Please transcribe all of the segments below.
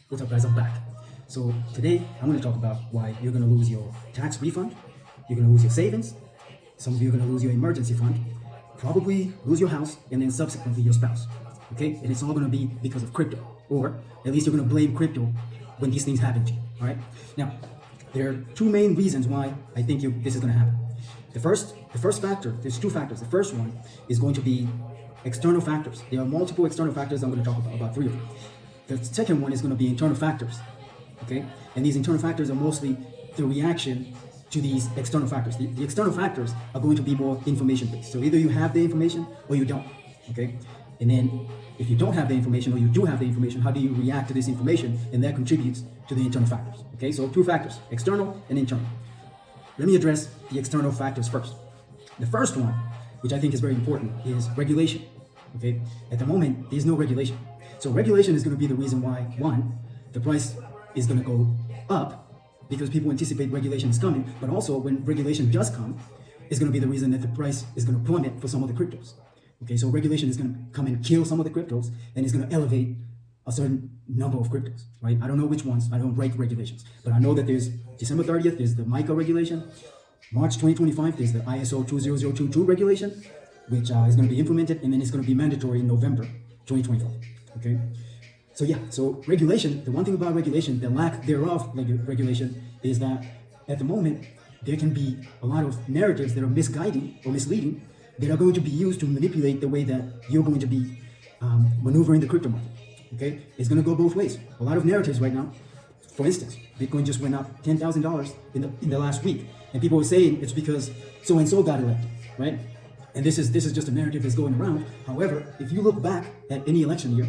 What's up, guys? I'm back. So today I'm going to talk about why you're going to lose your tax refund, you're going to lose your savings, some of you are going to lose your emergency fund, probably lose your house, and then subsequently your spouse. Okay, and it's all going to be because of crypto, or at least you're going to blame crypto when these things happen to you. All right. Now, there are two main reasons why I think this is going to happen. The first factor, there's two factors. The first one is going to be external factors. There are multiple external factors. I'm going to talk about three of them. The second one is going to be internal factors, okay? And these internal factors are mostly the reaction to these external factors. The external factors are going to be more information-based. So either you have the information or you don't, okay? And then if you don't have the information or you do have the information, how do you react to this information? And that contributes to the internal factors, okay? So two factors, external and internal. Let me address the external factors first. The first one, which I think is very important, is regulation, okay? At the moment, there's no regulation. So regulation is going to be the reason why, one, the price is going to go up because people anticipate regulation is coming, but also when regulation does come, it's going to be the reason that the price is going to plummet for some of the cryptos. Okay, so regulation is going to come and kill some of the cryptos, and it's going to elevate a certain number of cryptos, right? I don't know which ones, I don't break regulations, but I know that there's December 30th, there's the MiCA regulation, March 2025, there's the ISO 20022 regulation, which is going to be implemented, and then it's going to be mandatory in November 2025. Okay, so yeah, so regulation, the one thing about regulation, the lack thereof regulation, is that at the moment there can be a lot of narratives that are misguiding or misleading that are going to be used to manipulate the way that you're going to be maneuvering the crypto market. Okay, it's going to go both ways. A lot of narratives right now, for instance, Bitcoin just went up $10,000 in the last week, and people were saying it's because so and so got elected, right? And this is just a narrative that's going around. However, if you look back at any election year,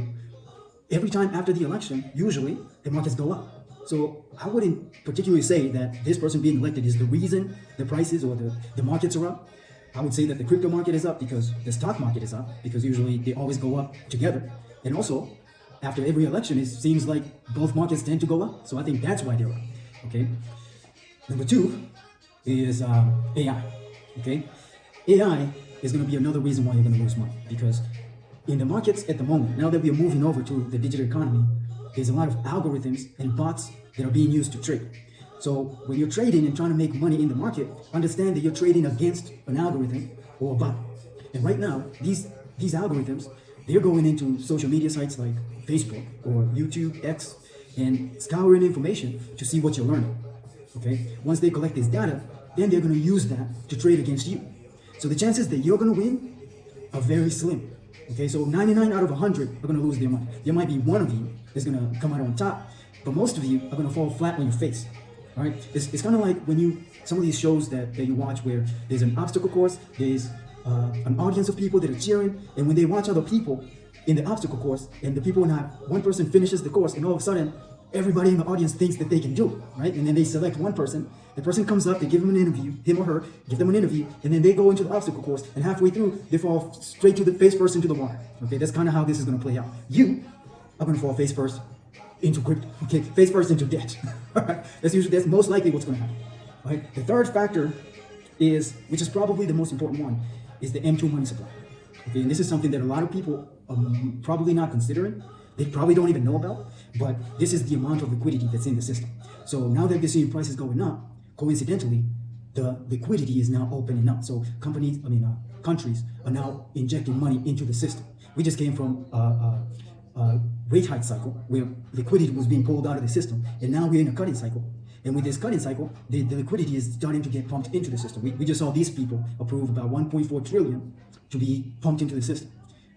every time after the election, usually the markets go up. So I wouldn't particularly say that this person being elected is the reason the prices or the markets are up. I would say that the crypto market is up because the stock market is up, because usually they always go up together. And also, after every election, it seems like both markets tend to go up. So I think that's why they're up. Okay. Number two is AI. Okay. AI is going to be another reason why you're going to lose money, because in the markets at the moment, now that we are moving over to the digital economy, there's a lot of algorithms and bots that are being used to trade. So when you're trading and trying to make money in the market, understand that you're trading against an algorithm or a bot. And right now, these algorithms, they're going into social media sites like Facebook or YouTube, X, and scouring information to see what you're learning. Okay? Once they collect this data, then they're going to use that to trade against you. So the chances that you're going to win are very slim. Okay, so 99 out of 100 are going to lose their money. There might be one of you that's going to come out on top, but most of you are going to fall flat on your face. All right, it's kind of like when some of these shows that you watch where there's an obstacle course, there's an audience of people that are cheering, and when they watch other people in the obstacle course, and the people one person finishes the course, and all of a sudden everybody in the audience thinks that they can do it, right? And then they select one person. The person comes up, they give him an interview, him or her, give them an interview, and then they go into the obstacle course, and halfway through, they fall straight to the face first into the water. Okay, that's kind of how this is going to play out. You are going to fall face first into crypto. Okay, face first into debt. All right, that's most likely what's going to happen. All right, the third factor is, which is probably the most important one, is the M2 money supply. Okay, and this is something that a lot of people are probably not considering. They probably don't even know about, but this is the amount of liquidity that's in the system. So now that they're seeing prices going up, coincidentally, the liquidity is now opening up. So countries are now injecting money into the system. We just came from a rate hike cycle where liquidity was being pulled out of the system, and now we're in a cutting cycle. And with this cutting cycle, the liquidity is starting to get pumped into the system. We just saw these people approve about 1.4 trillion to be pumped into the system.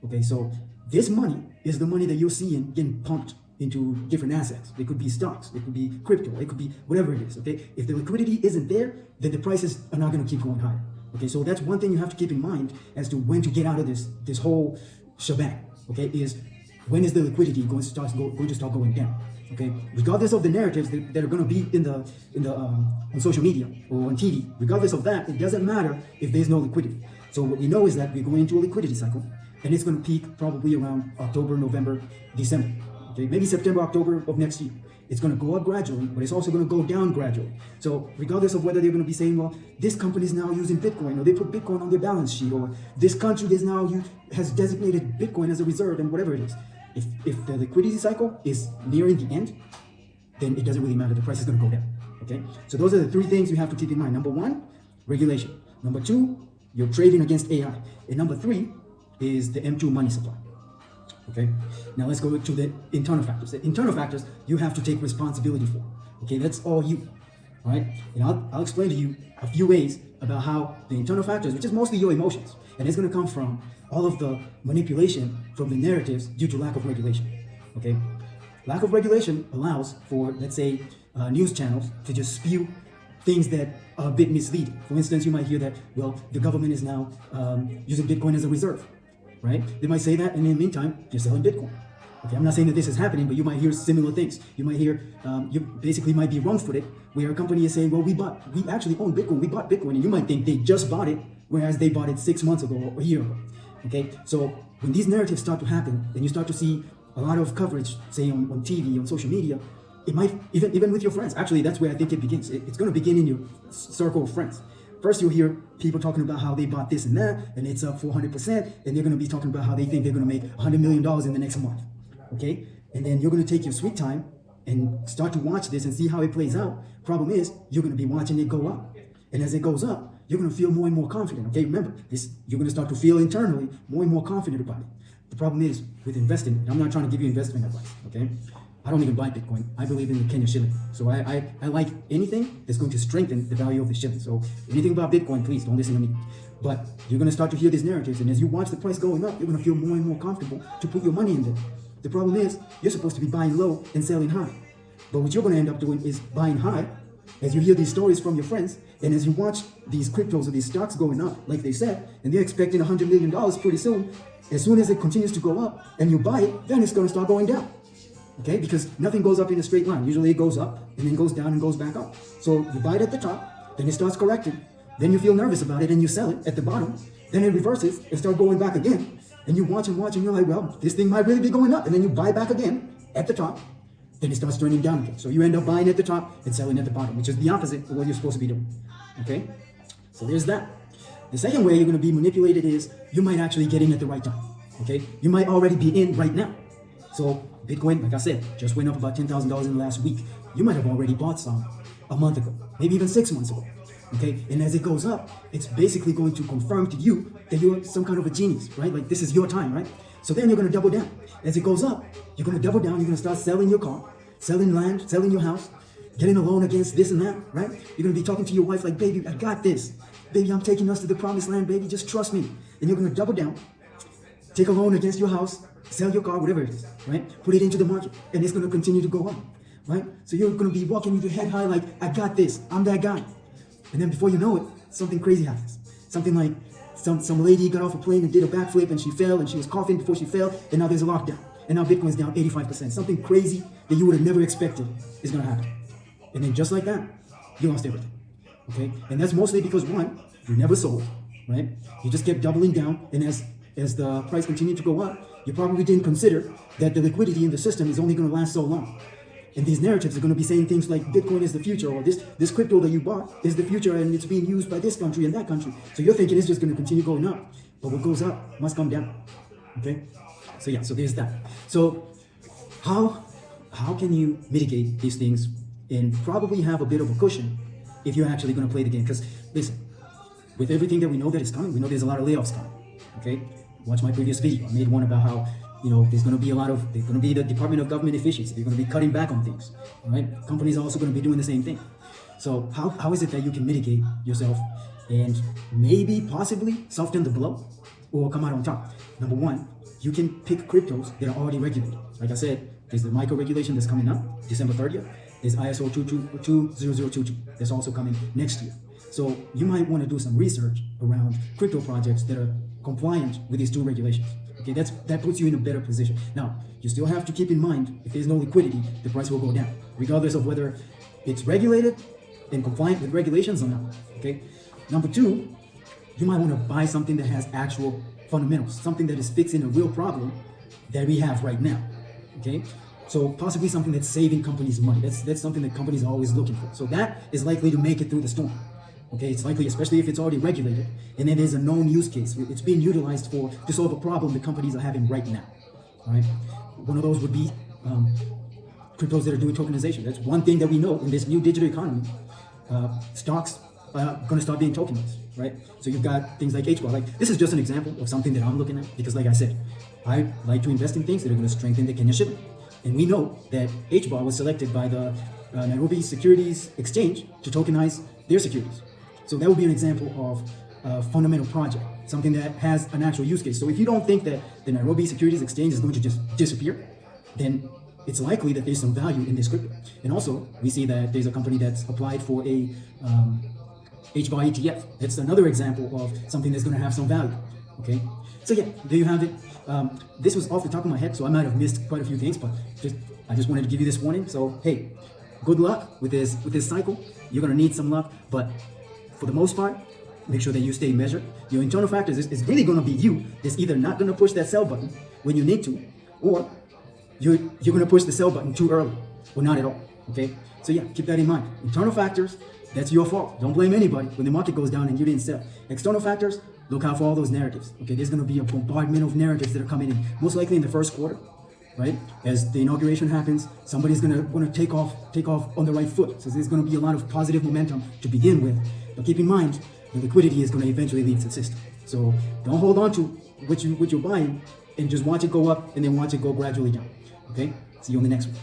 Okay, so this money is the money that you're seeing getting pumped into different assets. It could be stocks, it could be crypto, it could be whatever it is, okay? If the liquidity isn't there, then the prices are not going to keep going higher. Okay, so that's one thing you have to keep in mind as to when to get out of this whole shebang, okay, is when is the liquidity going to start going down, okay? Regardless of the narratives that are going to be on social media or on TV, regardless of that, it doesn't matter if there's no liquidity. So what we know is that we're going into a liquidity cycle, and it's going to peak probably around October, November, December. Okay, maybe September, October of next year. It's going to go up gradually, but it's also going to go down gradually. So regardless of whether they're going to be saying, well, this company is now using Bitcoin, or they put Bitcoin on their balance sheet, or this country has designated Bitcoin as a reserve, and whatever it is, If the liquidity cycle is nearing the end, then it doesn't really matter. The price is going to go down. Okay, so those are the three things you have to keep in mind. Number one, regulation. Number two, you're trading against AI. And number three is the M2 money supply. Okay, now let's go to the internal factors. The internal factors you have to take responsibility for. Okay, that's all you. All right, and I'll explain to you a few ways about how the internal factors, which is mostly your emotions, and it's going to come from all of the manipulation from the narratives due to lack of regulation. Okay, lack of regulation allows for, let's say, news channels to just spew things that are a bit misleading. For instance, you might hear that, well, the government is now using Bitcoin as a reserve, right? They might say that, and in the meantime, they're selling Bitcoin. Okay, I'm not saying that this is happening, but you might hear similar things. You might hear, you basically might be wrong-footed, where a company is saying, well, we actually own Bitcoin, we bought Bitcoin, and you might think they just bought it, whereas they bought it 6 months ago or a year ago. Okay, so when these narratives start to happen, then you start to see a lot of coverage, say on TV, on social media. It might, even with your friends. Actually, that's where I think it begins. It's going to begin in your circle of friends. First, you'll hear people talking about how they bought this and that, and it's up 400%, and they're going to be talking about how they think they're going to make $100 million in the next month. Okay? And then you're going to take your sweet time and start to watch this and see how it plays out. Problem is, you're going to be watching it go up. And as it goes up, you're going to feel more and more confident. Okay, remember, you're going to start to feel internally more and more confident about it. The problem is with investing, and I'm not trying to give you investment advice, okay? I don't even buy Bitcoin. I believe in the Kenya shilling. So I like anything that's going to strengthen the value of the shilling. So anything about Bitcoin, please don't listen to me. But you're going to start to hear these narratives, and as you watch the price going up, you're going to feel more and more comfortable to put your money in there. The problem is, you're supposed to be buying low and selling high. But what you're going to end up doing is buying high, as you hear these stories from your friends, and as you watch these cryptos or these stocks going up, like they said, and they're expecting $100 million pretty soon. As soon as it continues to go up and you buy it, then it's going to start going down. Okay, because nothing goes up in a straight line. Usually it goes up and then goes down and goes back up. So you buy it at the top, then it starts correcting. Then you feel nervous about it and you sell it at the bottom. Then it reverses and starts going back again. And you watch and you're like, well, this thing might really be going up. And then you buy back again at the top. Then it starts turning down again. So you end up buying at the top and selling at the bottom, which is the opposite of what you're supposed to be doing. Okay, so there's that. The second way you're going to be manipulated is you might actually get in at the right time. Okay, you might already be in right now. So Bitcoin, like I said, just went up about $10,000 in the last week. You might have already bought some a month ago, maybe even 6 months ago. Okay, and as it goes up, it's basically going to confirm to you that you're some kind of a genius, right? Like this is your time, right? So then you're going to double down. As it goes up, you're going to double down. You're going to start selling your car, selling land, selling your house, getting a loan against this and that, right? You're going to be talking to your wife like, baby, I got this. Baby, I'm taking us to the promised land, baby. Just trust me. And you're going to double down, take a loan against your house, sell your car, whatever it is, right? Put it into the market, and it's going to continue to go up, right? So you're going to be walking with your head high like, I got this. I'm that guy. And then before you know it, something crazy happens. Something like some lady got off a plane and did a backflip, and she fell, and she was coughing before she fell, and now there's a lockdown. And now Bitcoin's down 85%. Something crazy that you would have never expected is going to happen. And then just like that, you lost everything, okay? And that's mostly because, one, you never sold, right? You just kept doubling down, and as the price continued to go up, you probably didn't consider that the liquidity in the system is only going to last so long. And these narratives are going to be saying things like Bitcoin is the future, or this crypto that you bought is the future, and it's being used by this country and that country. So you're thinking it's just going to continue going up. But what goes up must come down, okay? So yeah, so there's that. So how can you mitigate these things and probably have a bit of a cushion if you're actually going to play the game? Because listen, with everything that we know that is coming, we know there's a lot of layoffs coming, okay? Watch my previous video. I made one about how, there's going to be the Department of Government Efficiency. They're going to be cutting back on things, all right? Companies are also going to be doing the same thing. So how is it that you can mitigate yourself and maybe possibly soften the blow or come out on top? Number one, you can pick cryptos that are already regulated. Like I said, there's the micro regulation that's coming up December 30th. There's ISO 20022 that's also coming next year. So you might want to do some research around crypto projects that are compliant with these two regulations. Okay, that puts you in a better position. Now, you still have to keep in mind, if there's no liquidity, the price will go down, regardless of whether it's regulated and compliant with regulations or not. Okay. Number two, you might want to buy something that has actual fundamentals, something that is fixing a real problem that we have right now. Okay. So possibly something that's saving companies money. That's something that companies are always looking for. So that is likely to make it through the storm. Okay, it's likely, especially if it's already regulated, and then there's a known use case. It's being utilized to solve a problem that companies are having right now. All right. One of those would be cryptos that are doing tokenization. That's one thing that we know in this new digital economy. Stocks are going to start being tokenized, right? So you've got things like HBAR. Like, this is just an example of something that I'm looking at, because like I said, I like to invest in things that are going to strengthen the Kenya shilling. And we know that HBAR was selected by the Nairobi Securities Exchange to tokenize their securities. So that would be an example of a fundamental project, something that has an actual use case. So if you don't think that the Nairobi Securities Exchange is going to just disappear, then it's likely that there's some value in this crypto. And also, we see that there's a company that's applied for a HBAR ETF. That's another example of something that's going to have some value. Okay, so yeah, there you have it. This was off the top of my head, so I might have missed quite a few things, but I just wanted to give you this warning. So hey, good luck with this cycle. You're going to need some luck, but for the most part, make sure that you stay measured. Your internal factors is really going to be you that's either not going to push that sell button when you need to, or you're going to push the sell button too early, or not at all. Okay, so yeah, keep that in mind. Internal factors, that's your fault. Don't blame anybody when the market goes down and you didn't sell. External factors, look out for all those narratives. Okay, there's going to be a bombardment of narratives that are coming in, most likely in the first quarter, right? As the inauguration happens, somebody's going to want to take off on the right foot. So there's going to be a lot of positive momentum to begin with. But keep in mind, the liquidity is going to eventually leave the system. So don't hold on to what you're buying and just watch it go up and then watch it go gradually down. Okay? See you on the next one.